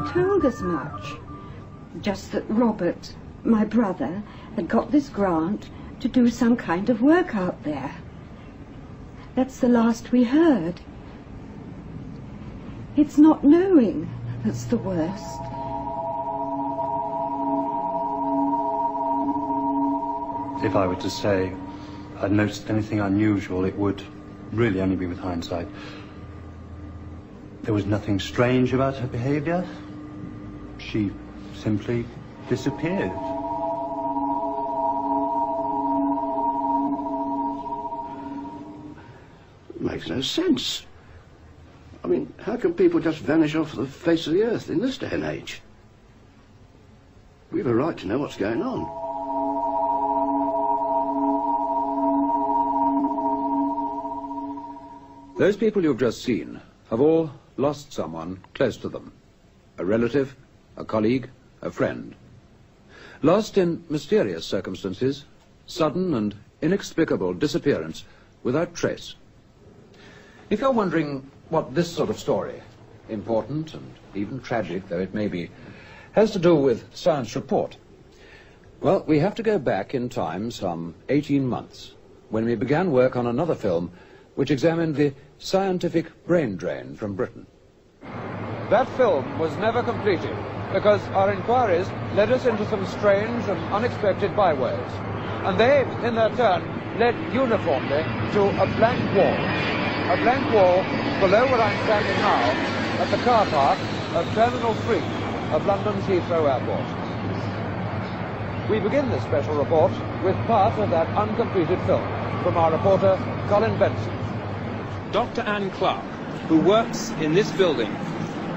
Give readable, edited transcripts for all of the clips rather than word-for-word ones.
been told as much. Just that Robert, my brother, had got this grant to do some kind of work out there. That's the last we heard. It's not knowing that's the worst. If I were to say I'd noticed anything unusual, it would really only be with hindsight. There was nothing strange about her behavior. She simply disappeared. Makes no sense. I mean, how can people just vanish off the face of the earth in this day and age? We have a right to know what's going on. Those people you've just seen have all lost someone close to them. A relative, a colleague, a friend. Lost in mysterious circumstances, sudden and inexplicable disappearance without trace. If you're wondering what this sort of story, important and even tragic though it may be, has to do with Science Report, well, we have to go back in time some 18 months, when we began work on another film which examined the scientific brain drain from Britain. That film was never completed because our inquiries led us into some strange and unexpected byways, and they, in their turn, led uniformly to a blank wall. A blank wall below where I'm standing now at the car park of Terminal 3 of London's Heathrow Airport. We begin this special report with part of that uncompleted film from our reporter, Colin Benson. Dr. Anne Clark, who works in this building,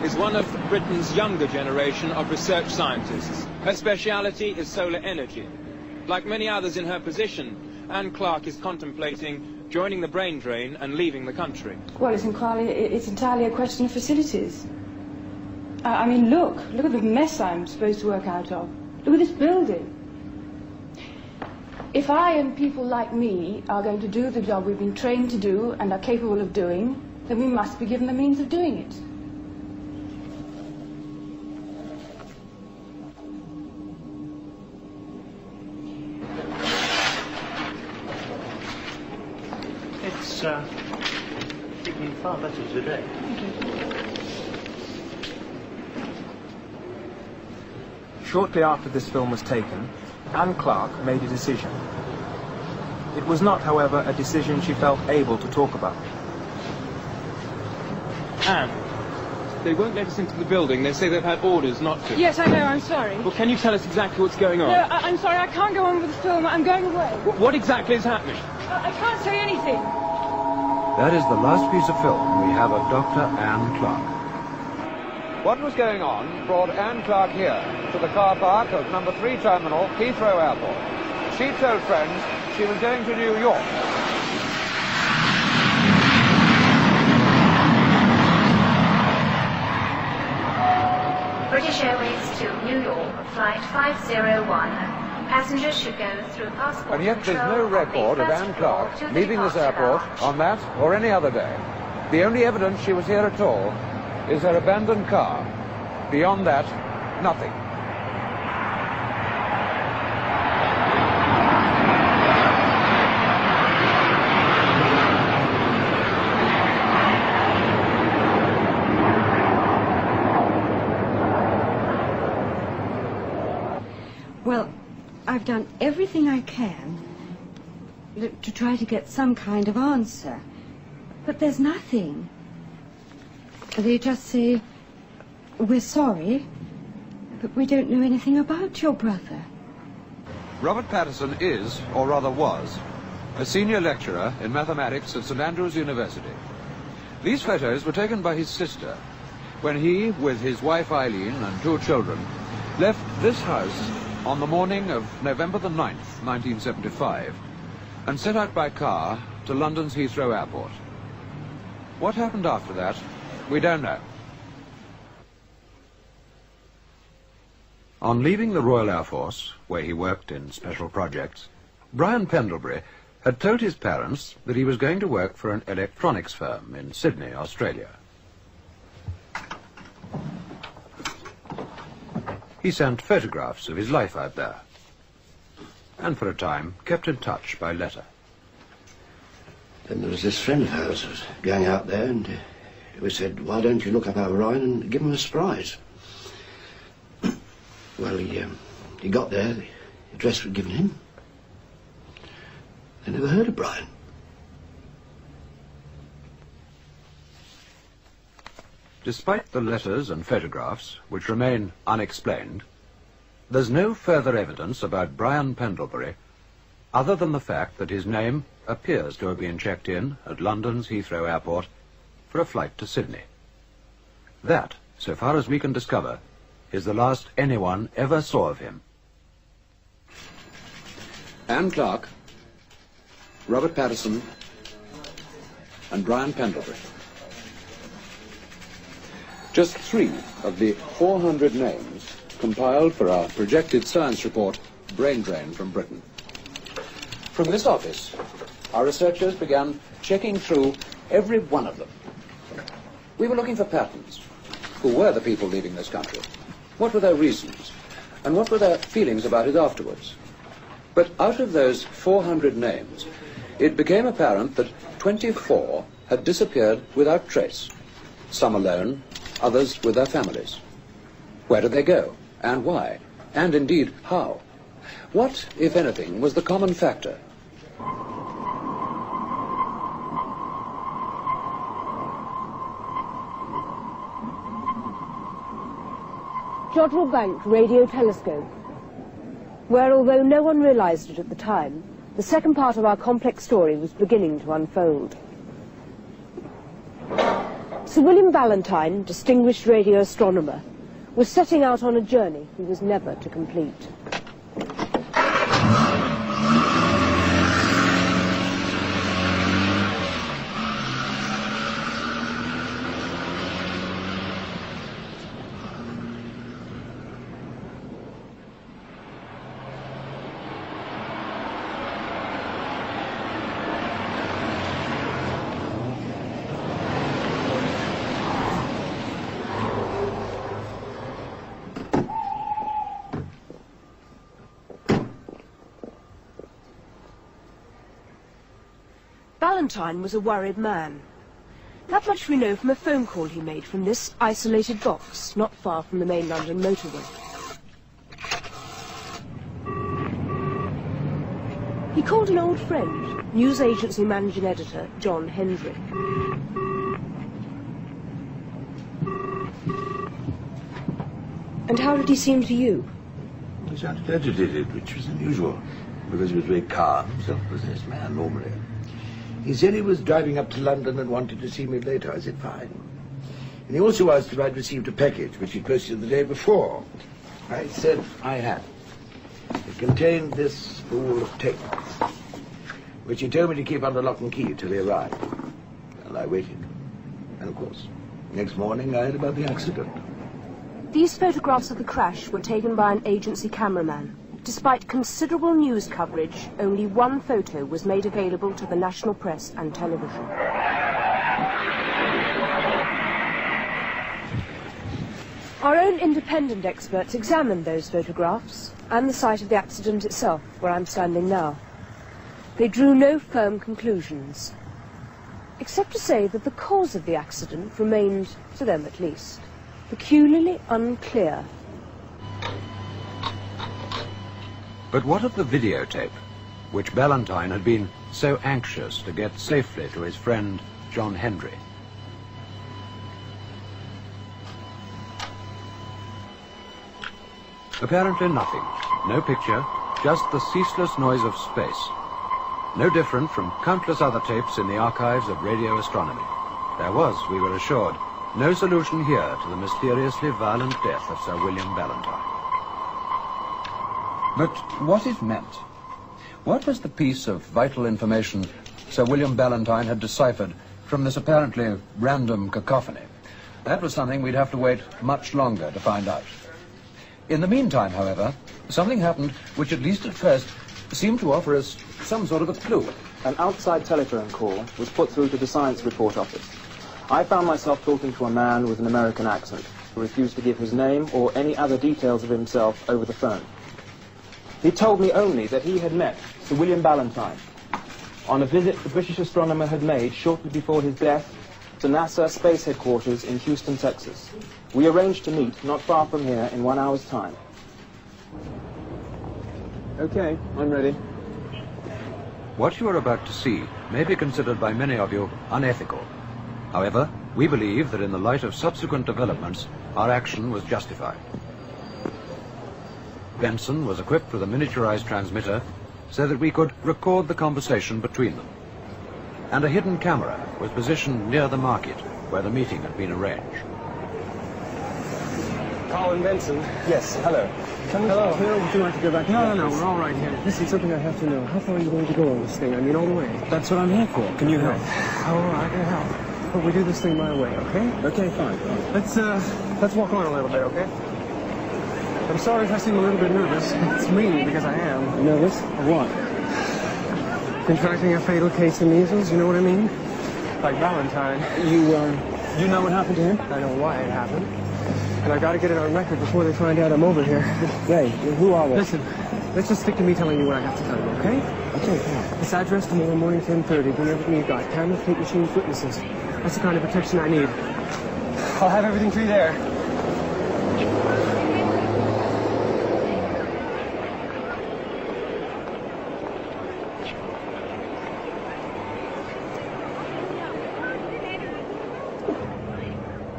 is one of Britain's younger generation of research scientists. Her speciality is solar energy. Like many others in her position, Anne Clark is contemplating joining the brain drain and leaving the country. Well, it's entirely a question of facilities. I mean, look at the mess I'm supposed to work out of. Look at this building. If I and people like me are going to do the job we've been trained to do and are capable of doing, then we must be given the means of doing it. It's looking far better today. Thank you. Shortly after this film was taken, Anne Clark made a decision. It was not, however, a decision she felt able to talk about. Anne, they won't let us into the building. They say they've had orders not to. Yes, I know, I'm sorry. Well, can you tell us exactly what's going on? No, I'm sorry, I can't go on with the film. I'm going away. What exactly is happening? I can't say anything. That is the last piece of film we have of Dr. Anne Clark. What was going on brought Anne Clark here to the car park of number 3 terminal, Heathrow Airport. She told friends she was going to New York. British Airways to New York, flight 501. Passengers should go through passport. And yet there's no record of Anne Clark leaving this airport on that or any other day. The only evidence she was here at all is her abandoned car. Beyond that, nothing. Well, I've done everything I can to try to get some kind of answer, but there's nothing. They just say, we're sorry, but we don't know anything about your brother. Robert Patterson is, or rather was, a senior lecturer in mathematics at St Andrews University. These photos were taken by his sister when he, with his wife Eileen and 2 children, left this house on the morning of November the 9th, 1975, and set out by car to London's Heathrow Airport. What happened after that, we don't know. On leaving the Royal Air Force, where he worked in special projects, Brian Pendlebury had told his parents that he was going to work for an electronics firm in Sydney, Australia. He sent photographs of his life out there, and for a time kept in touch by letter. Then there was this friend of hers who was going out there, and we said, why don't you look up O'Brien and give him a surprise? Well, he got there, the address was given him. They never heard of Brian. Despite the letters and photographs, which remain unexplained, there's no further evidence about Brian Pendlebury other than the fact that his name appears to have been checked in at London's Heathrow Airport for a flight to Sydney. That, so far as we can discover, is the last anyone ever saw of him. Anne Clark, Robert Patterson, and Brian Pendlebury. Just 3 of the 400 names compiled for our projected science report, Brain Drain from Britain. From this office, our researchers began checking through every one of them. We were looking for patterns. Who were the people leaving this country? What were their reasons? And what were their feelings about it afterwards? But out of those 400 names, it became apparent that 24 had disappeared without trace. Some alone, others with their families. Where did they go? And why? And indeed, how? What, if anything, was the common factor? Jodrell Bank Radio Telescope, where, although no one realized it at the time, the second part of our complex story was beginning to unfold. Sir William Ballantyne, distinguished radio astronomer, was setting out on a journey he was never to complete. Ballantyne was a worried man. That much we know from a phone call he made from this isolated box, not far from the main London motorway. He called an old friend, news agency managing editor John Hendry. And how did he seem to you? He sounded agitated, which was unusual, because he was a very calm, self-possessed man normally. He said he was driving up to London and wanted to see me later. I said, fine. And he also asked if I'd received a package, which he posted the day before. I said I had. It contained this spool of tape, which he told me to keep under lock and key till he arrived. And I waited. And, of course, next morning I heard about the accident. These photographs of the crash were taken by an agency cameraman. Despite considerable news coverage, only one photo was made available to the national press and television. Our own independent experts examined those photographs and the site of the accident itself, where I'm standing now. They drew no firm conclusions, except to say that the cause of the accident remained, to them at least, peculiarly unclear. But what of the videotape, which Ballantyne had been so anxious to get safely to his friend John Hendry? Apparently nothing. No picture, just the ceaseless noise of space. No different from countless other tapes in the archives of radio astronomy. There was, we were assured, no solution here to the mysteriously violent death of Sir William Ballantyne. But what it meant? What was the piece of vital information Sir William Ballantyne had deciphered from this apparently random cacophony? That was something we'd have to wait much longer to find out. In the meantime, however, something happened which, at least at first, seemed to offer us some sort of a clue. An outside telephone call was put through to the science report office. I found myself talking to a man with an American accent. who refused to give his name or any other details of himself over the phone. He told me only that he had met Sir William Ballantyne on a visit the British astronomer had made shortly before his death to NASA Space Headquarters in Houston, Texas. We arranged to meet not far from here in 1 hour's time. Okay, I'm ready. What you are about to see may be considered by many of you unethical. However, we believe that in the light of subsequent developments, our action was justified. Benson was equipped with a miniaturized transmitter so that we could record the conversation between them. And a hidden camera was positioned near the market where the meeting had been arranged. Colin Benson. Yes, hello. Hello. Would you like to go back? No, we're all right here. Listen, something I have to know. How far are you going to go on this thing? I mean, all the way. That's what I'm here for. Can you help? Oh, I can help. But we do this thing my way, okay? Okay, fine. Let's walk on a little bit, okay? I'm sorry if I seem a little bit nervous. It's mainly because I am. Nervous? What? Contracting a fatal case of measles, you know what I mean? Like Valentine. You know what happened to him? I know why it happened. And I gotta get it on record before they find out I'm over here. They? Who are they? Listen, let's just stick to me telling you what I have to tell you, okay? Okay. This address tomorrow morning, 10:30. Bring everything you've got. Cameras, tape machines, witnesses. That's the kind of protection I need. I'll have everything for you there.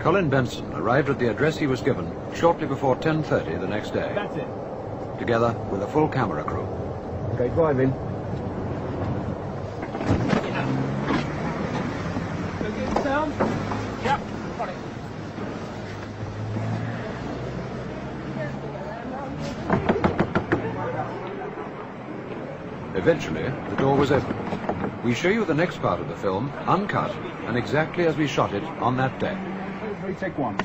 Colin Benson arrived at the address he was given shortly before 10:30 the next day. That's it. Together with a full camera crew. Okay, go ahead, Vin. Okay, sound? Yep. Got it. Eventually, the door was opened. We show you the next part of the film, uncut, and exactly as we shot it on that day. Take one.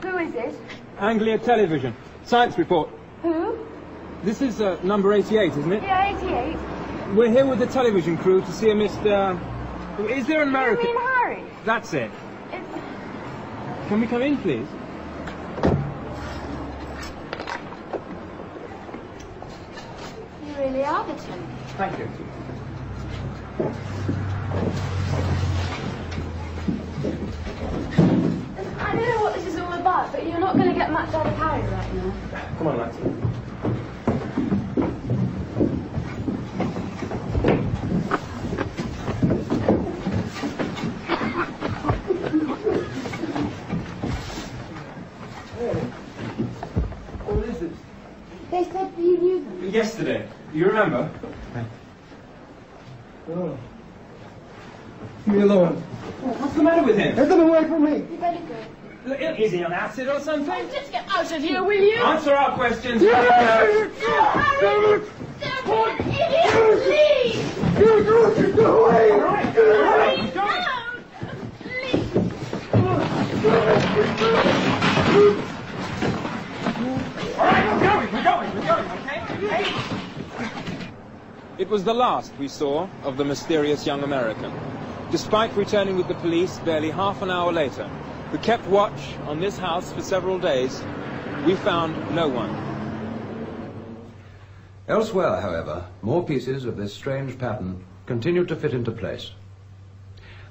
Who is it? Anglia Television. Science report. Who? This is number 88, isn't it? Yeah, 88. We're here with the television crew to see a Mr... Is there an American... You mean Harry? That's it. It's... Can we come in, please? You really are the two. Thank you. I don't know what this is all about, but you're not going to get much out of Harry right now. Come on, lads. What is this? They said you knew them. Yesterday. You remember? Oh. Leave me alone. What's the matter with him? Get them away from me. You better go. Is he on acid or something? Just get out of here, will you? Answer our questions. No, Harry! Don't be an idiot! Leave! Go away! All right, Harry, go. no! Leave! All right, we're going, okay? It was the last we saw of the mysterious young American. Despite returning with the police barely half an hour later, who kept watch on this house for several days, we found no one. Elsewhere, however, more pieces of this strange pattern continued to fit into place.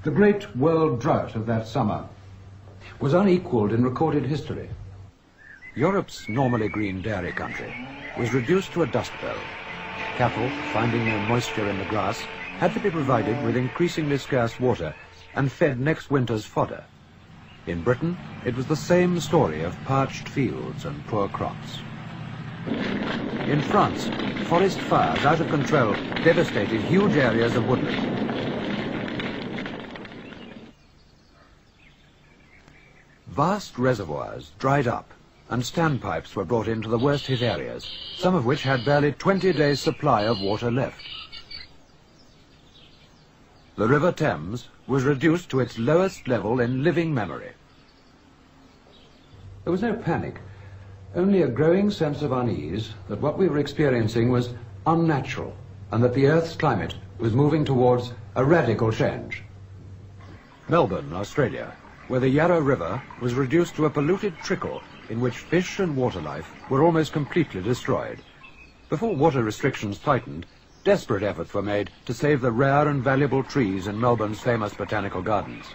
The great world drought of that summer was unequalled in recorded history. Europe's normally green dairy country was reduced to a dust bowl. Cattle, finding no moisture in the grass, had to be provided with increasingly scarce water and fed next winter's fodder. In Britain, it was the same story of parched fields and poor crops. In France, forest fires out of control devastated huge areas of woodland. Vast reservoirs dried up, and standpipes were brought into the worst hit areas, some of which had barely 20 days' supply of water left. The River Thames was reduced to its lowest level in living memory. There was no panic, only a growing sense of unease that what we were experiencing was unnatural, and that the Earth's climate was moving towards a radical change. Melbourne, Australia, where the Yarra River was reduced to a polluted trickle in which fish and water life were almost completely destroyed. Before water restrictions tightened, desperate efforts were made to save the rare and valuable trees in Melbourne's famous botanical gardens.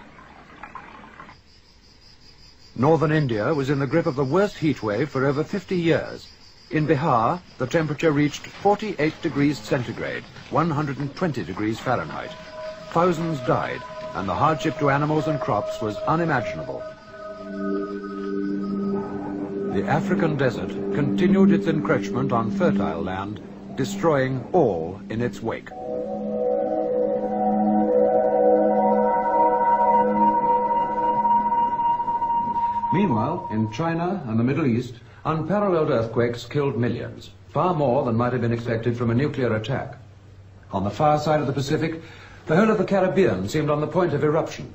Northern India was in the grip of the worst heat wave for over 50 years. In Bihar, the temperature reached 48 degrees centigrade, 120 degrees Fahrenheit. Thousands died, and the hardship to animals and crops was unimaginable. The African desert continued its encroachment on fertile land, destroying all in its wake. Meanwhile, in China and the Middle East, unparalleled earthquakes killed millions, far more than might have been expected from a nuclear attack. On the far side of the Pacific, the whole of the Caribbean seemed on the point of eruption.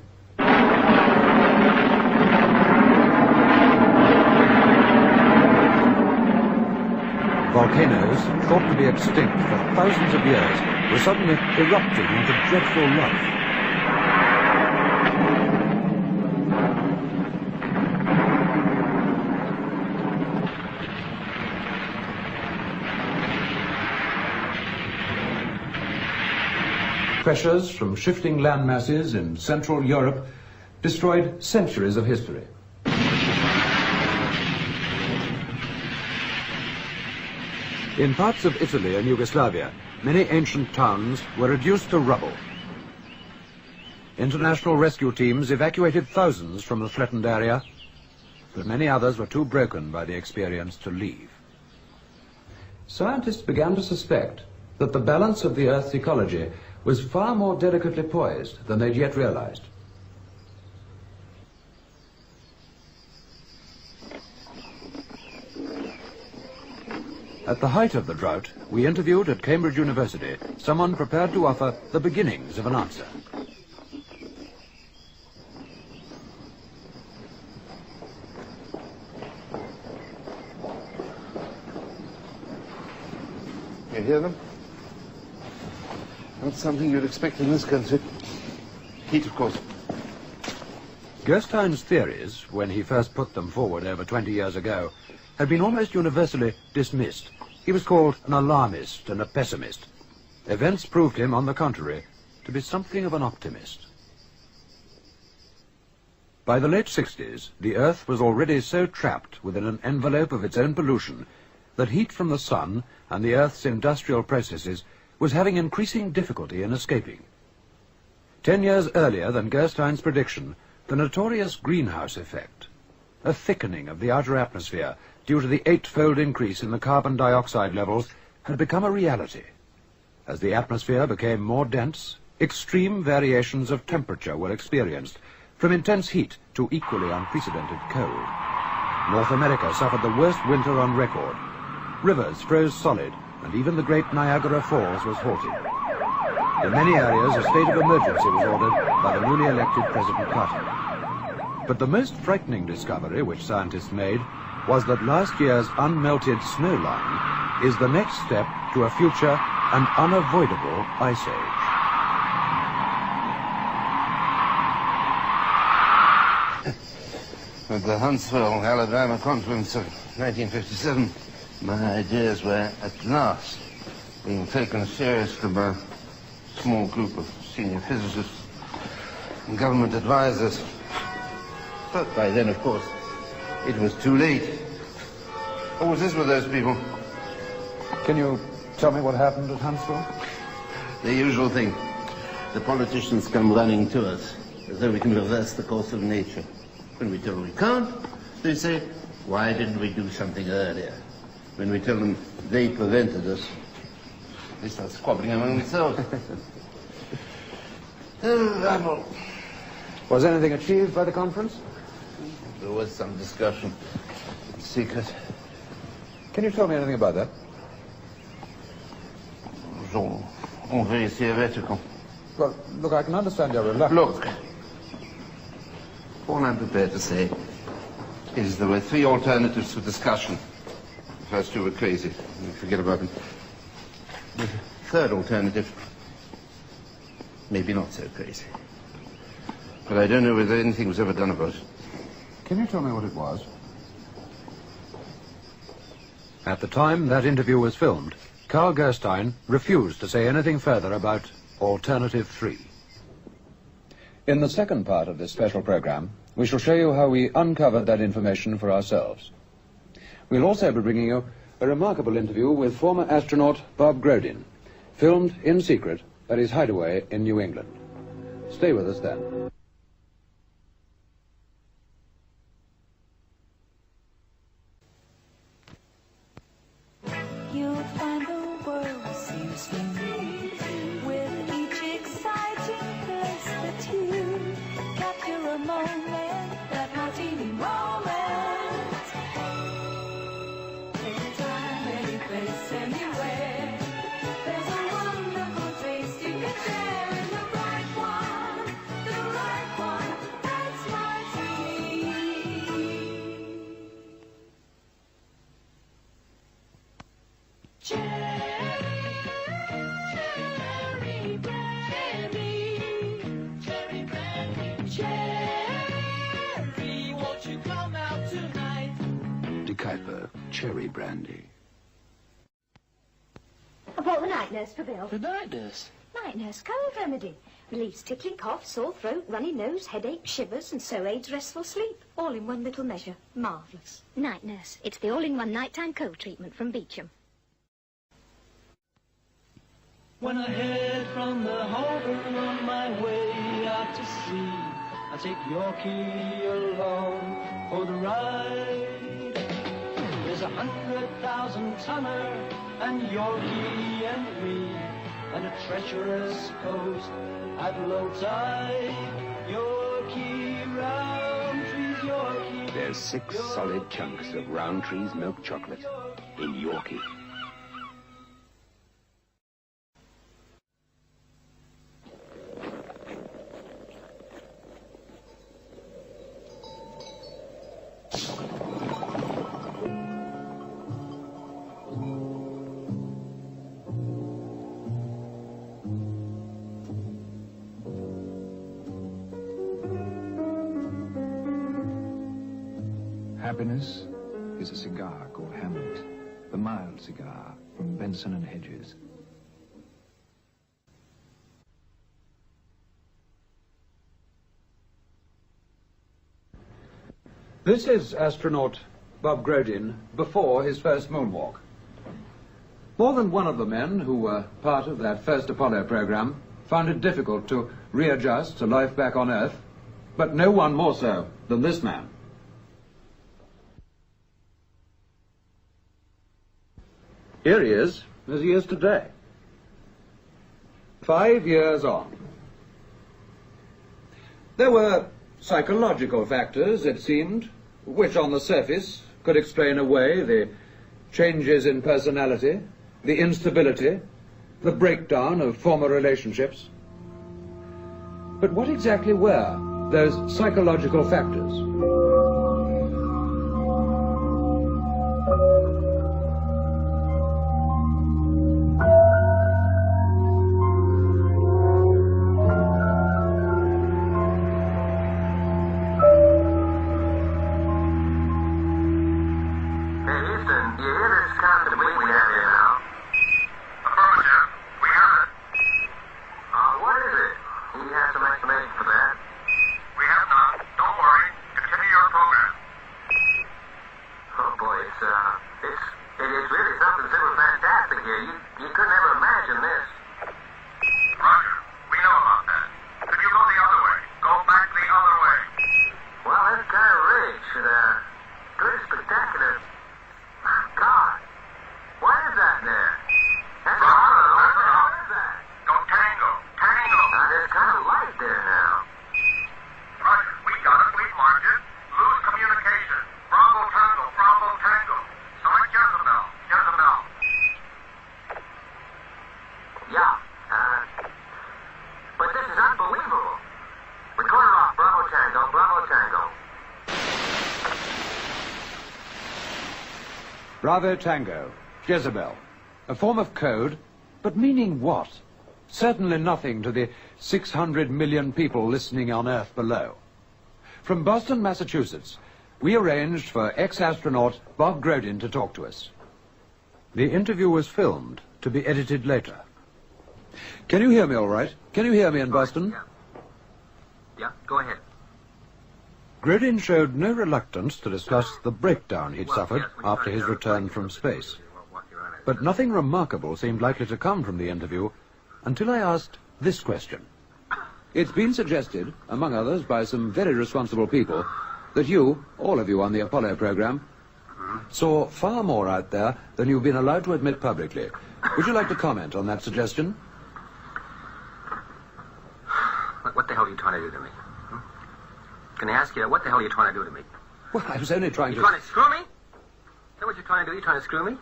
Volcanoes, thought to be extinct for thousands of years, were suddenly erupting into dreadful life. Pressures from shifting land masses in Central Europe destroyed centuries of history. In parts of Italy and Yugoslavia, many ancient towns were reduced to rubble. International rescue teams evacuated thousands from the threatened area, but many others were too broken by the experience to leave. Scientists began to suspect that the balance of the Earth's ecology was far more delicately poised than they'd yet realized. At the height of the drought, we interviewed at Cambridge University someone prepared to offer the beginnings of an answer. You hear them? Not something you'd expect in this country. Heat, of course. Gerstein's theories, when he first put them forward over 20 years ago, had been almost universally dismissed. He was called an alarmist and a pessimist. Events proved him, on the contrary, to be something of an optimist. By the late 60s, the Earth was already so trapped within an envelope of its own pollution that heat from the sun and the Earth's industrial processes was having increasing difficulty in escaping. 10 years earlier than Gerstein's prediction, the notorious greenhouse effect, a thickening of the outer atmosphere due to the 8-fold increase in the carbon dioxide levels, had become a reality. As the atmosphere became more dense, extreme variations of temperature were experienced, from intense heat to equally unprecedented cold. North America suffered the worst winter on record. Rivers froze solid, and even the great Niagara Falls was halted. In many areas, a state of emergency was ordered by the newly elected President Carter. But the most frightening discovery which scientists made was that last year's unmelted snow line is the next step to a future and unavoidable ice age. At the Huntsville, Alabama conference of 1957, my ideas were at last being taken seriously by a small group of senior physicists and government advisors. But by then, of course, it was too late. What was this with those people? Can you tell me what happened at Huntsville? The usual thing. The politicians come running to us as though we can reverse the course of nature. When we tell them we can't, they say, why didn't we do something earlier? When we tell them they prevented us, they start squabbling among themselves. Was anything achieved by the conference? There was some discussion. It's secret. Can you tell me anything about that? It's all very theoretical. Well, look, I can understand your reluctance. Look, all I'm prepared to say is there were 3 alternatives for discussion. The first 2 were crazy. Forget about them. The third alternative, maybe not so crazy. But I don't know whether anything was ever done about it. Can you tell me what it was? At the time that interview was filmed, Carl Gerstein refused to say anything further about Alternative 3. In the second part of this special program, we shall show you how we uncovered that information for ourselves. We'll also be bringing you a remarkable interview with former astronaut Bob Grodin, filmed in secret at his hideaway in New England. Stay with us then. You'll find the world seems to me with each exciting place that you capture a moment, that martini moment. Anytime, any place, anywhere, there's a wonderful taste you can share in the right one, that's martini. Cherry, won't you come out tonight? De Kuyper, cherry brandy. I brought the night nurse for Bill. The night nurse? Night nurse, cold remedy. Relieves tickling cough, sore throat, runny nose, headache, shivers, and so aids restful sleep. All in one little measure. Marvellous. Night nurse. It's the all-in-one nighttime cold treatment from Beecham. When I head from the harbor on my way out to sea, I take Yorkie along for the ride. There's 100,000 tonner and Yorkie and me, and a treacherous coast at low tide. Yorkie, Roundtree's Yorkie. There's 6 solid chunks of Roundtree's milk chocolate in Yorkie. Happiness is a cigar called Hamlet, the mild cigar from Benson and Hedges. This is astronaut Bob Grodin before his first moonwalk. More than one of the men who were part of that first Apollo program found it difficult to readjust to life back on Earth, but no one more so than this man. Here he is, as he is today. 5 years on. There were psychological factors, it seemed, which on the surface could explain away the changes in personality, the instability, the breakdown of former relationships. But what exactly were those psychological factors? Bravo Tango, Jezebel, a form of code But meaning what? Certainly nothing to the 600 million people listening on Earth below. From Boston, Massachusetts, we arranged for ex-astronaut Bob Grodin to talk to us. The interview was filmed to be edited later. Can you hear me all right? Can you hear me in Boston? Yeah, go ahead. Grodin showed no reluctance to discuss the breakdown he'd suffered after his return from space. But nothing remarkable seemed likely to come from the interview until I asked this question. It's been suggested, among others by some very responsible people, that you, all of you on the Apollo program, saw far more out there than you've been allowed to admit publicly. Would you like to comment on that suggestion? What the hell are you trying to do to me? Can I ask you, what the hell are you trying to do to me? Well, I was only trying to... You trying to screw me? Is that what you're trying to do? You trying to screw me?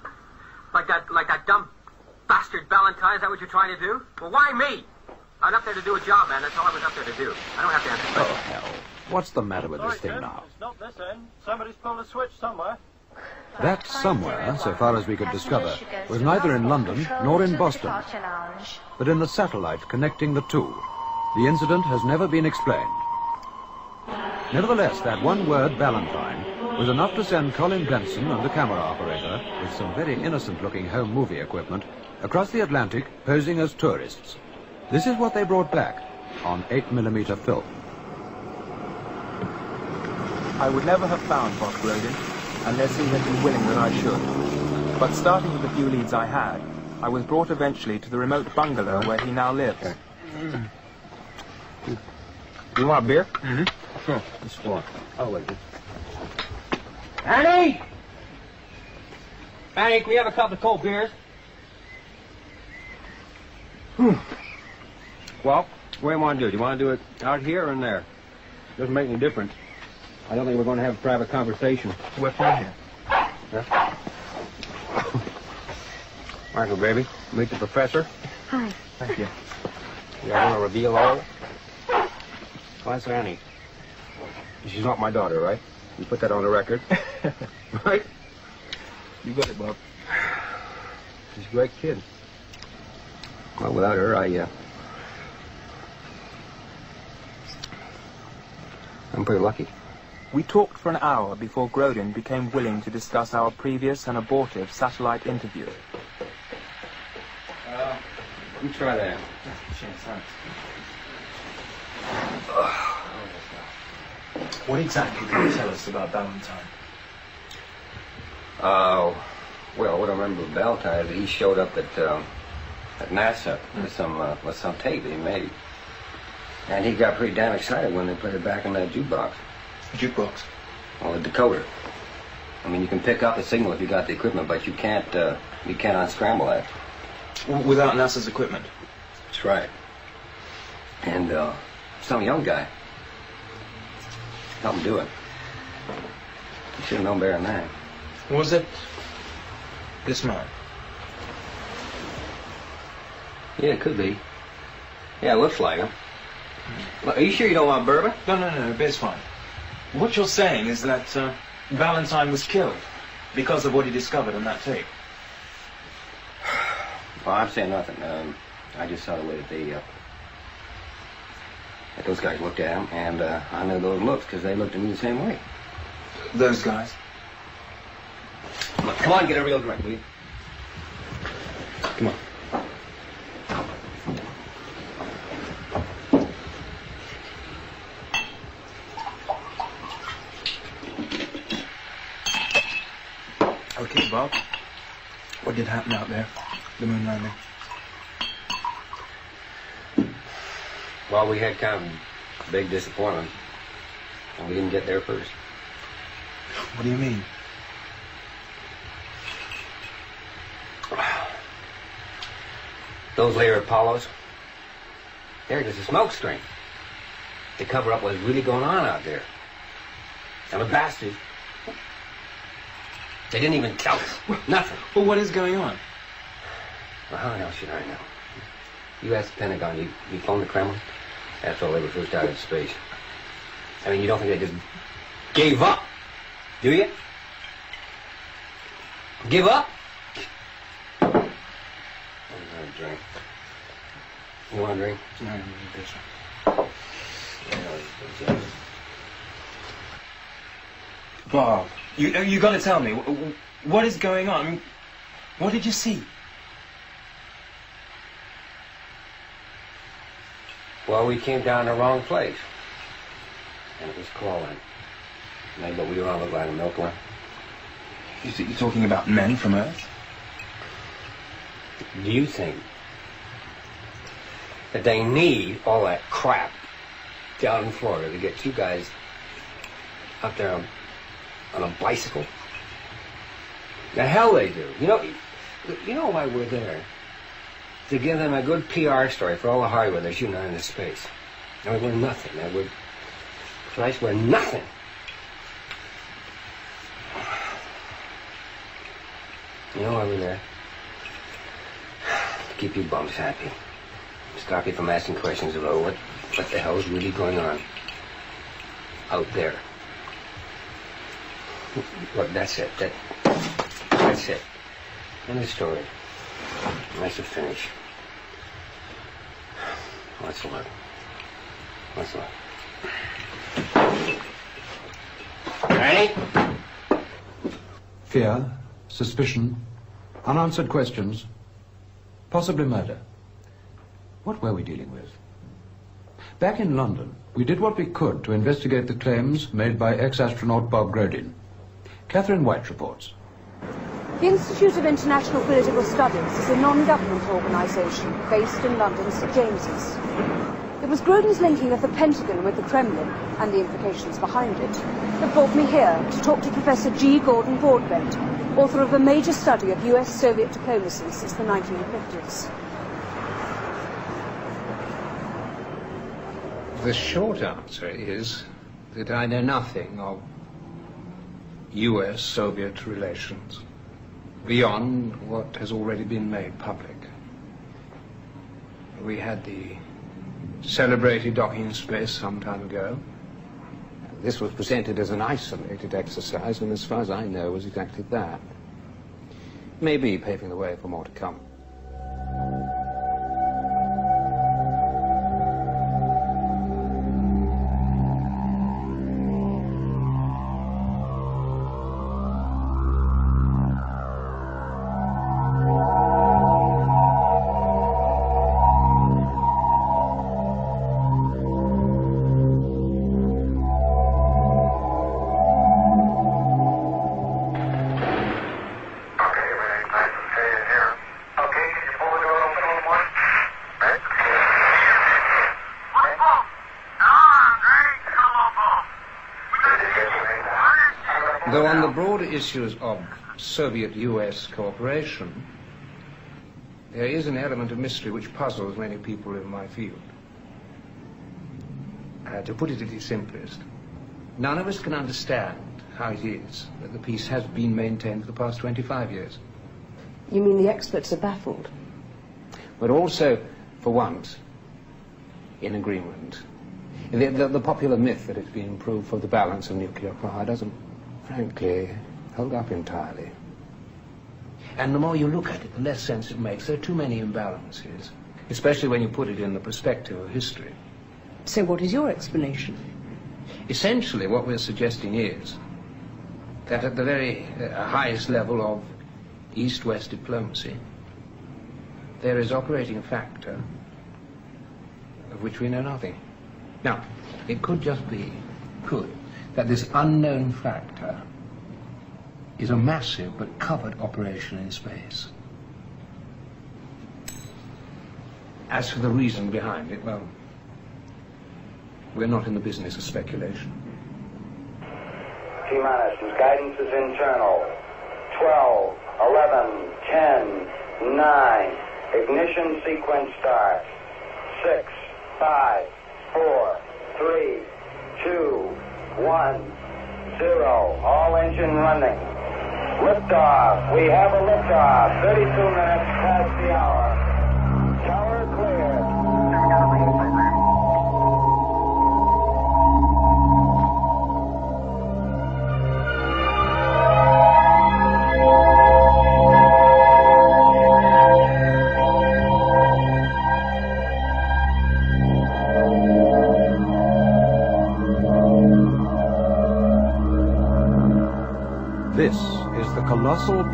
Like that dumb bastard Valentine, is that what you're trying to do? Well, why me? I was up there to do a job, man. That's all I was up there to do. I don't have to answer questions. Oh, hell. What's the matter with this thing now? It's not this end. Somebody's pulled a switch somewhere. That somewhere, so far as we could discover, was neither in London nor in Boston, but in the satellite connecting the two. The incident has never been explained. Nevertheless, that one word, Valentine, was enough to send Colin Benson and the camera operator, with some very innocent-looking home movie equipment, across the Atlantic posing as tourists. This is what they brought back on 8mm film. I would never have found Bob Grodin unless he had been willing that I should. But starting with the few leads I had, I was brought eventually to the remote bungalow where he now lives. You want a beer? Mm-hmm. Sure. This one. I'll wait. Annie! Annie, can we have a couple of cold beers? Well, what do you want to do? Do you want to do it out here or in there? Doesn't make any difference. I don't think we're going to have a private conversation. We're fine here. Yeah. Michael, baby, meet the professor. Hi. Thank you. You want to reveal all? Well, that's Annie. She's not my daughter, right? You put that on the record. Right? You got it, Bob. She's a great kid. Well, without her, I'm pretty lucky. We talked for an hour before Grodin became willing to discuss our previous and abortive satellite interview. You try that. What exactly can you tell us about Valentine? Well, what I remember of Valentine is that he showed up at NASA with some tape that he made. And he got pretty damn excited when they put it back in that jukebox. Jukebox? Well, the decoder. I mean, you can pick up a signal if you got the equipment, but you can't unscramble that. Without NASA's equipment? That's right. And some young guy helped him do it. You should have known better than that. Was it this man? Yeah, it could be. Yeah, it looks like him. Look, are you sure you don't want bourbon? No, it's fine. What you're saying is that Valentine was killed because of what he discovered on that tape. Well, I'm saying nothing. I just saw the way that those guys looked at him, and I know those looks because they looked at me the same way. Those guys? Look, come on, get a real drink, will you? Come on. Okay, Bob. What did happen out there? The moon landing? Well, we had kind of a big disappointment. And we didn't get there first. What do you mean? Those later Apollos, they're just a smoke screen. They cover up what's really going on out there. And the bastards, they didn't even tell us. Nothing. Well, what is going on? Well, how the hell should I know? You asked the Pentagon, you phoned the Kremlin? That's all they were first out of space. I mean, you don't think they just gave up, do you? Give up? want a drink? You want a drink? No, I don't need this. Bob, you got to tell me, what is going on? I mean, what did you see? Well, we came down the wrong place. And it was crawling. Maybe we were on the line of milkworm. You're talking about men from Earth? Do you think that they need all that crap down in Florida to get you guys up there on a bicycle? The hell they do. You know why we're there? To give them a good PR story for all the hardware they're shooting out into space. I mean, we're nothing. Christ, we're nothing. You know why we're there? To keep you bums happy. Stop you from asking questions about what the hell's really going on out there. Look, that's it. That's it. End of story. Nice to finish. Let's look. Let's look. Ready? Fear, suspicion, unanswered questions, possibly murder. What were we dealing with? Back in London, we did what we could to investigate the claims made by ex-astronaut Bob Grodin. Catherine White reports. The Institute of International Political Studies is a non-government organisation based in London's St James's. It was Grodin's linking of the Pentagon with the Kremlin and the implications behind it that brought me here to talk to Professor G. Gordon Broadbent, author of a major study of US-Soviet diplomacy since the 1950s. The short answer is that I know nothing of US-Soviet relations beyond what has already been made public. We had the celebrated docking in space some time ago. This was presented as an isolated exercise, and as far as I know, was exactly that. Maybe paving the way for more to come. Though on the broader issues of Soviet-US cooperation, there is an element of mystery which puzzles many people in my field. To put it at its simplest, none of us can understand how it is that the peace has been maintained for the past 25 years. You mean the experts are baffled? But also, for once, in agreement. The popular myth that it's been improved for the balance of nuclear power doesn't, frankly, hold up entirely. And the more you look at it, the less sense it makes. There are too many imbalances, especially when you put it in the perspective of history. So what is your explanation? Essentially, what we're suggesting is that at the very highest level of East-West diplomacy, there is operating a factor of which we know nothing. Now, it could just be, that this unknown factor is a massive but covered operation in space. As for the reason behind it, well, we're not in the business of speculation. T-minus, guidance is internal. 12, 11, 10, 9. Ignition sequence start. 6, 5, 4, 3, 2, 1, 0. All engine running. Liftoff. We have a liftoff. 32 minutes past the hour. Tower clear.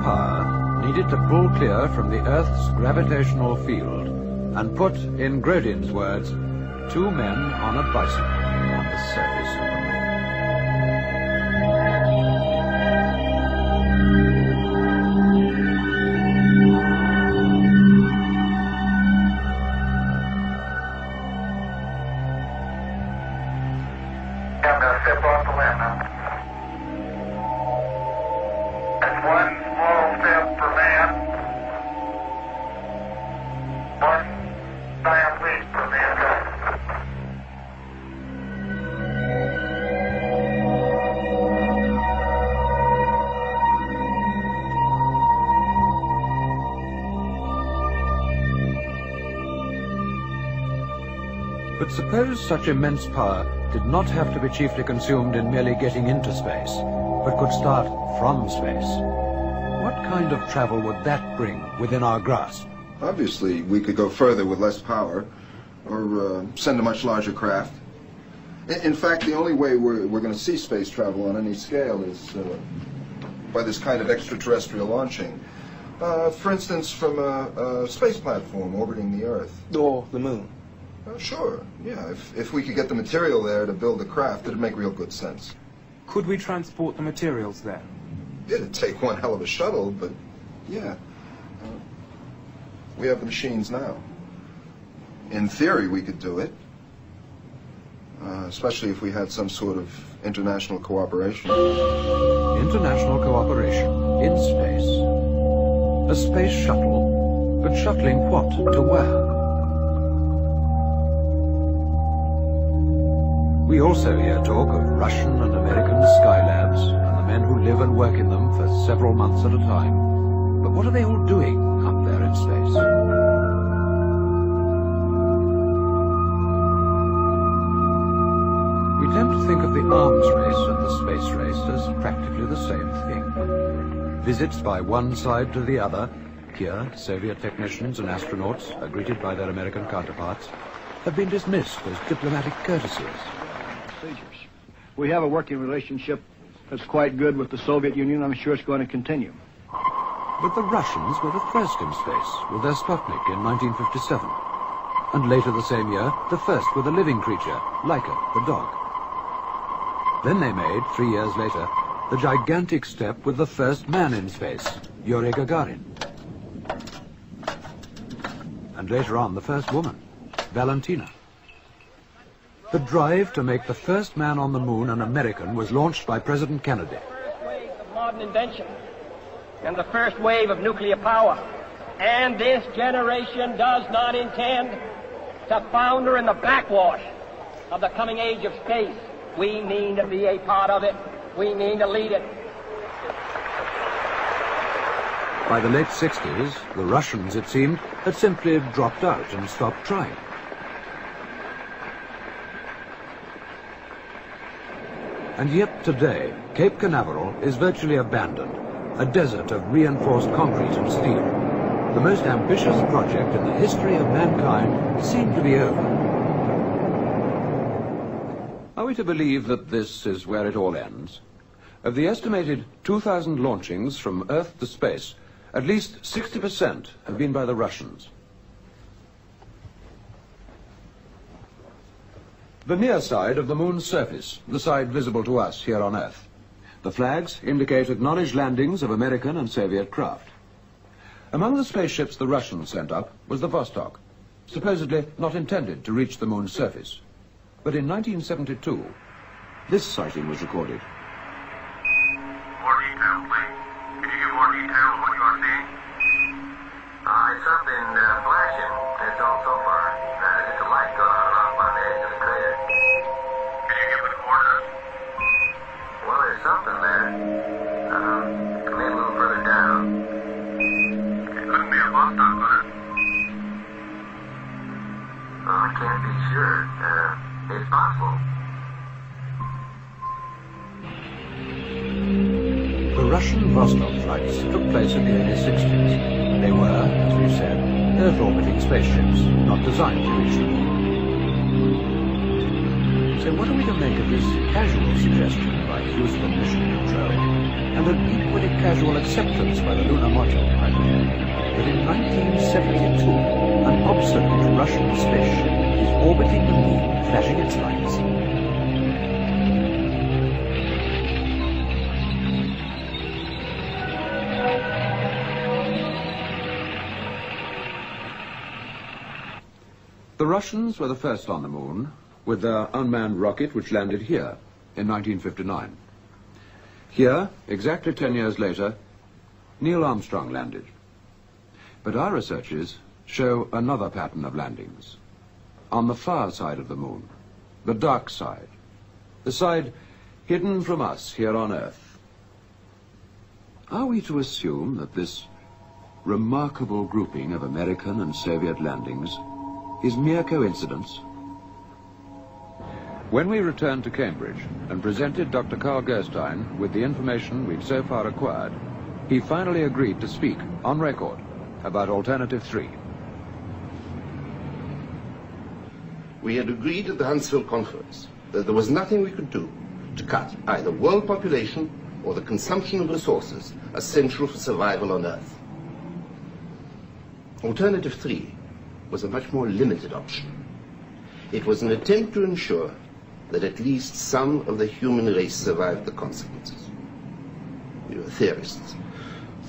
power needed to pull clear from the Earth's gravitational field and put, in Grodin's words, 2 men on a bicycle on the surface of the moon. I'm going to step off the limb now. That's one small step for man, one giant leap for mankind. But suppose such immense power did not have to be chiefly consumed in merely getting into space, but could start from space. What kind of travel would that bring within our grasp? Obviously, we could go further with less power, or send a much larger craft. In fact, the only way we're going to see space travel on any scale is by this kind of extraterrestrial launching. For instance, from a space platform orbiting the Earth. Or the moon. Sure, yeah. If we could get the material there to build a craft, it'd make real good sense. Could we transport the materials there? It'd take one hell of a shuttle, but yeah. We have the machines now. In theory, we could do it. Especially if we had some sort of international cooperation. International cooperation in space. A space shuttle, but shuttling what to where? We also hear talk of Russian and American skylabs and the men who live and work in them for several months at a time. But what are they all doing up there in space? We tend to think of the arms race and the space race as practically the same thing. Visits by one side to the other. Here, Soviet technicians and astronauts are greeted by their American counterparts, have been dismissed as diplomatic courtesies. We have a working relationship that's quite good with the Soviet Union. I'm sure it's going to continue. But the Russians were the first in space with their Sputnik in 1957. And later the same year, the first with a living creature, Laika, the dog. Then they made, 3 years later, the gigantic step with the first man in space, Yuri Gagarin. And later on, the first woman, Valentina. The drive to make the first man on the moon an American was launched by President Kennedy. First wave of modern invention and the first wave of nuclear power. And this generation does not intend to founder in the backwash of the coming age of space. We mean to be a part of it. We mean to lead it. By the late 60s, the Russians, it seemed, had simply dropped out and stopped trying. And yet today, Cape Canaveral is virtually abandoned, a desert of reinforced concrete and steel. The most ambitious project in the history of mankind seemed to be over. Are we to believe that this is where it all ends? Of the estimated 2,000 launchings from Earth to space, at least 60% have been by the Russians. The near side of the moon's surface, the side visible to us here on Earth. The flags indicate acknowledged landings of American and Soviet craft. Among the spaceships the Russians sent up was the Vostok, supposedly not intended to reach the moon's surface. But in 1972, this sighting was recorded. More detail, please. Can you give more detail of what you are seeing? It's something flashing. That's all so far. Just a light going on and off on the edge of the crater. Can you give the coordinates? Well, there's something there. Maybe a little further down. It couldn't be a Vostok, could it? Well, I can't be sure. It's possible. The Russian Vostok flights took place in the early 60s. They were, as we've said, Earth-orbiting spaceships, not designed to reach the moon. So what are we to make of this casual suggestion by Houston Mission Control, and an equally casual acceptance by the lunar module pioneer, that in 1972 an obsolete Russian spaceship is orbiting the moon, flashing its lights? The Russians were the first on the moon, with their unmanned rocket which landed here in 1959. Here, exactly 10 years later, Neil Armstrong landed. But our researches show another pattern of landings. On the far side of the moon, the dark side, the side hidden from us here on Earth. Are we to assume that this remarkable grouping of American and Soviet landings is mere coincidence? When we returned to Cambridge and presented Dr. Carl Gerstein with the information we'd so far acquired, he finally agreed to speak, on record, about Alternative 3. We had agreed at the Huntsville conference that there was nothing we could do to cut either world population or the consumption of resources essential for survival on Earth. Alternative 3 was a much more limited option. It was an attempt to ensure that at least some of the human race survived the consequences. We were theorists,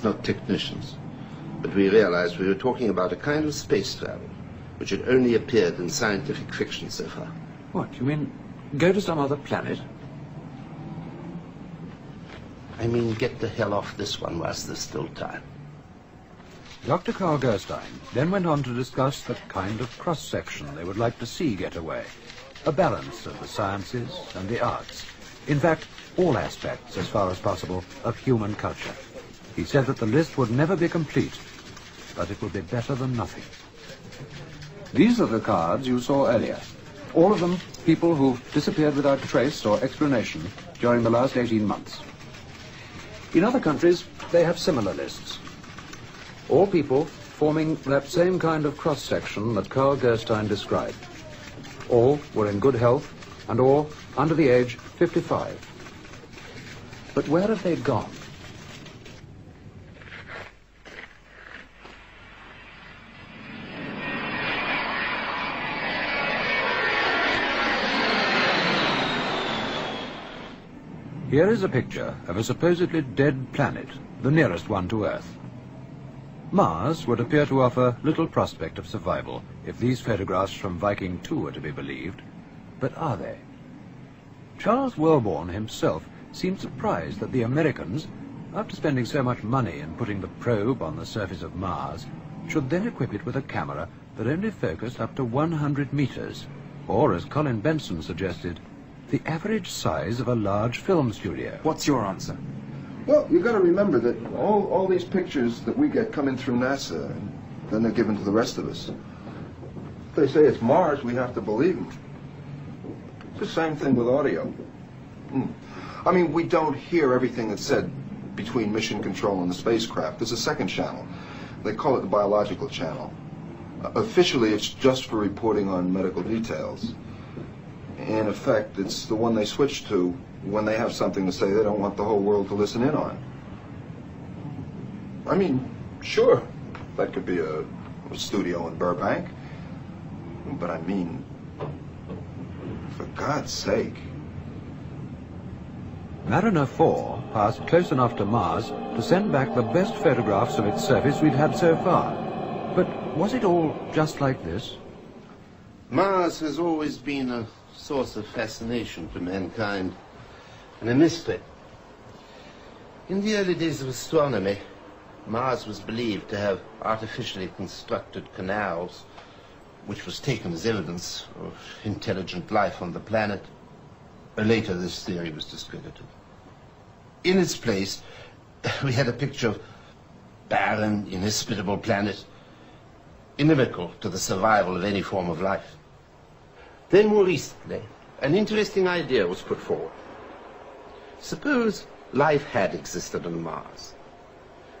not technicians, but we realized we were talking about a kind of space travel which had only appeared in scientific fiction so far. What, you mean go to some other planet? I mean, get the hell off this one whilst there's still time. Dr. Carl Gerstein then went on to discuss the kind of cross-section they would like to see get away. A balance of the sciences and the arts. In fact, all aspects, as far as possible, of human culture. He said that the list would never be complete, but it would be better than nothing. These are the cards you saw earlier. All of them people who've disappeared without trace or explanation during the last 18 months. In other countries, they have similar lists. All people forming that same kind of cross-section that Carl Gerstein described. All were in good health, and all under the age 55. But where have they gone? Here is a picture of a supposedly dead planet, the nearest one to Earth. Mars would appear to offer little prospect of survival if these photographs from Viking 2 are to be believed. But are they? Charles Wellborn himself seemed surprised that the Americans, after spending so much money in putting the probe on the surface of Mars, should then equip it with a camera that only focused up to 100 meters, or, as Colin Benson suggested, the average size of a large film studio. What's your answer? Well, you've got to remember that all these pictures that we get come in through NASA, and then they're given to the rest of us. If they say it's Mars, we have to believe them. It's the same thing with audio. I mean, we don't hear everything that's said between mission control and the spacecraft. There's a second channel. They call it the biological channel. Officially, it's just for reporting on medical details. In effect, it's the one they switch to when they have something to say they don't want the whole world to listen in on. I mean, sure, that could be a studio in Burbank. But I mean, for God's sake. Mariner 4 passed close enough to Mars to send back the best photographs of its surface we'd had so far. But was it all just like this? Mars has always been a source of fascination for mankind, and a mystery. In the early days of astronomy, Mars was believed to have artificially constructed canals, which was taken as evidence of intelligent life on the planet. Later, this theory was discredited. In its place, we had a picture of barren, inhospitable planet, inimical to the survival of any form of life. Then, more recently, an interesting idea was put forward. Suppose life had existed on Mars.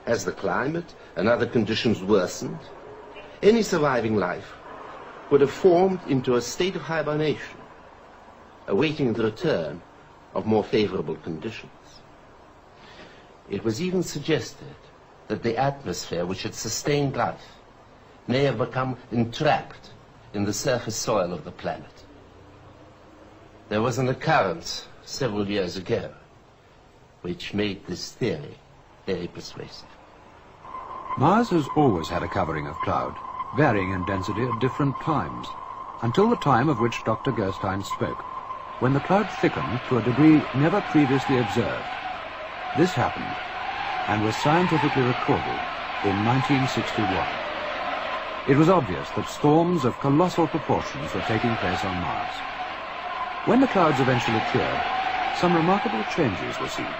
As the climate and other conditions worsened, any surviving life would have formed into a state of hibernation, awaiting the return of more favorable conditions. It was even suggested that the atmosphere which had sustained life may have become entrapped in the surface soil of the planet. There was an occurrence several years ago which made this theory very persuasive. Mars has always had a covering of cloud, varying in density at different times, until the time of which Dr. Gerstein spoke, when the cloud thickened to a degree never previously observed. This happened, and was scientifically recorded in 1961. It was obvious that storms of colossal proportions were taking place on Mars. When the clouds eventually cleared, some remarkable changes were seen.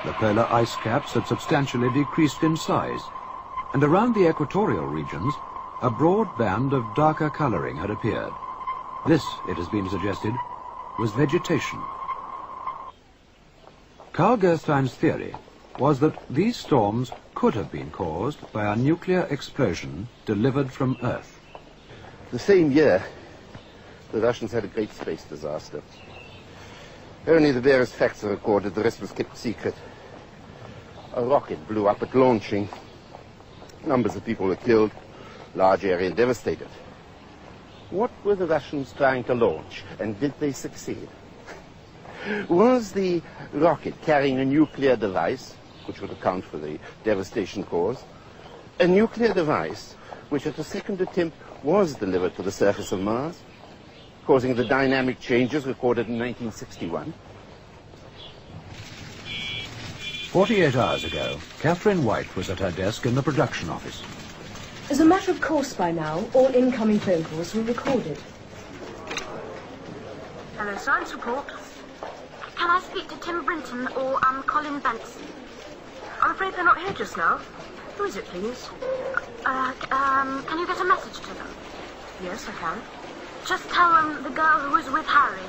The polar ice caps had substantially decreased in size, and around the equatorial regions, a broad band of darker coloring had appeared. This, it has been suggested, was vegetation. Carl Gerstein's theory was that these storms could have been caused by a nuclear explosion delivered from Earth. The same year, the Russians had a great space disaster. Only the various facts are recorded, the rest was kept secret. A rocket blew up at launching. Numbers of people were killed, large area devastated. What were the Russians trying to launch, and did they succeed? Was the rocket carrying a nuclear device, which would account for the devastation caused, a nuclear device which at a second attempt was delivered to the surface of Mars, causing the dynamic changes recorded in 1961? 48 hours ago, Catherine White was at her desk in the production office. As a matter of course by now, all incoming phone calls were recorded. Hello, science report. Can I speak to Tim Brinton or Colin Benson? I'm afraid they're not here just now. Who is it, please? Can you get a message to them? Yes, I can. Just tell them the girl who was with Harry.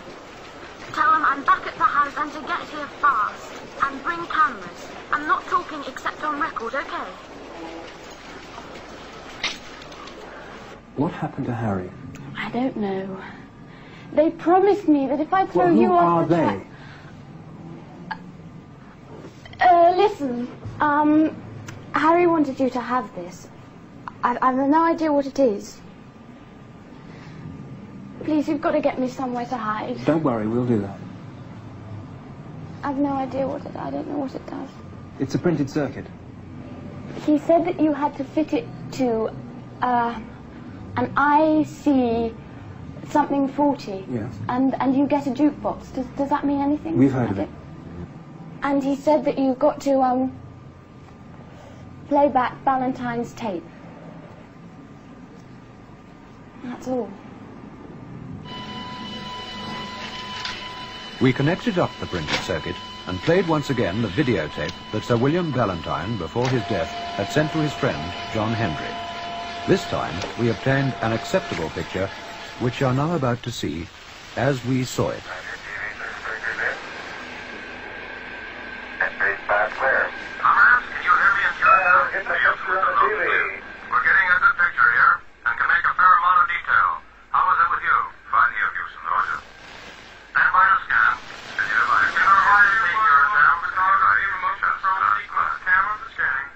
Tell them I'm back at the house and to get here fast. And bring cameras. I'm not talking except on record, okay? What happened to Harry? I don't know. They promised me that if I throw you off the track... Listen, Harry wanted you to have this. I've no idea what it is. Please, you've got to get me somewhere to hide. Don't worry, we'll do that. I've no idea what I don't know what it does. It's a printed circuit. He said that you had to fit it to, an IC something 40. Yes. And you get a jukebox. Does that mean anything? We've heard of it. And he said that you've got to, play back Valentine's tape. That's all. We connected up the printed circuit and played once again the videotape that Sir William Ballantyne, before his death, had sent to his friend, John Hendry. This time, we obtained an acceptable picture, which you are now about to see as we saw it. Comrades, can you hear me in Georgetown? We're getting a good picture here and can make a fair amount of detail. How is it with you? Fine here, Houston, Roger. Stand by to scan. If you can remind me your exam, camera for scanning.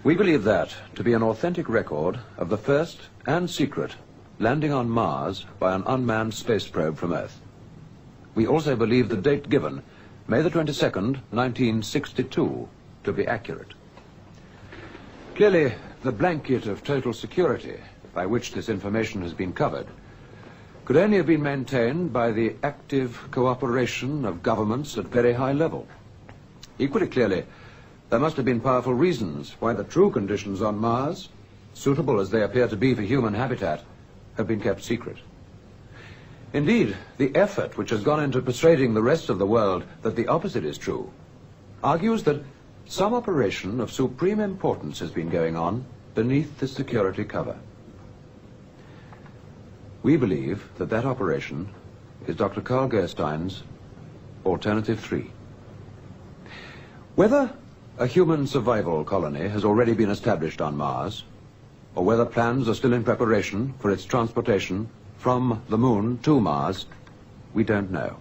We believe that to be an authentic record of the first and secret landing on Mars by an unmanned space probe from Earth. We also believe the date given, May the 22nd, 1962, to be accurate. Clearly, the blanket of total security by which this information has been covered could only have been maintained by the active cooperation of governments at very high level. Equally clearly, there must have been powerful reasons why the true conditions on Mars, suitable as they appear to be for human habitat, have been kept secret. Indeed, the effort which has gone into persuading the rest of the world that the opposite is true argues that some operation of supreme importance has been going on beneath the security cover. We believe that that operation is Dr. Carl Gerstein's Alternative 3. Whether a human survival colony has already been established on Mars, or whether plans are still in preparation for its transportation from the Moon to Mars, we don't know.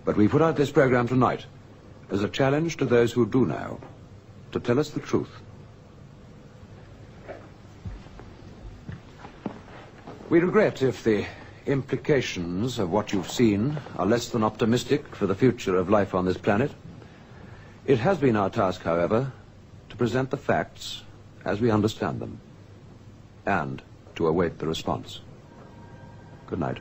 But we put out this program tonight as a challenge to those who do know to tell us the truth. We regret if the implications of what you've seen are less than optimistic for the future of life on this planet. It has been our task, however, to present the facts as we understand them and to await the response. Good night.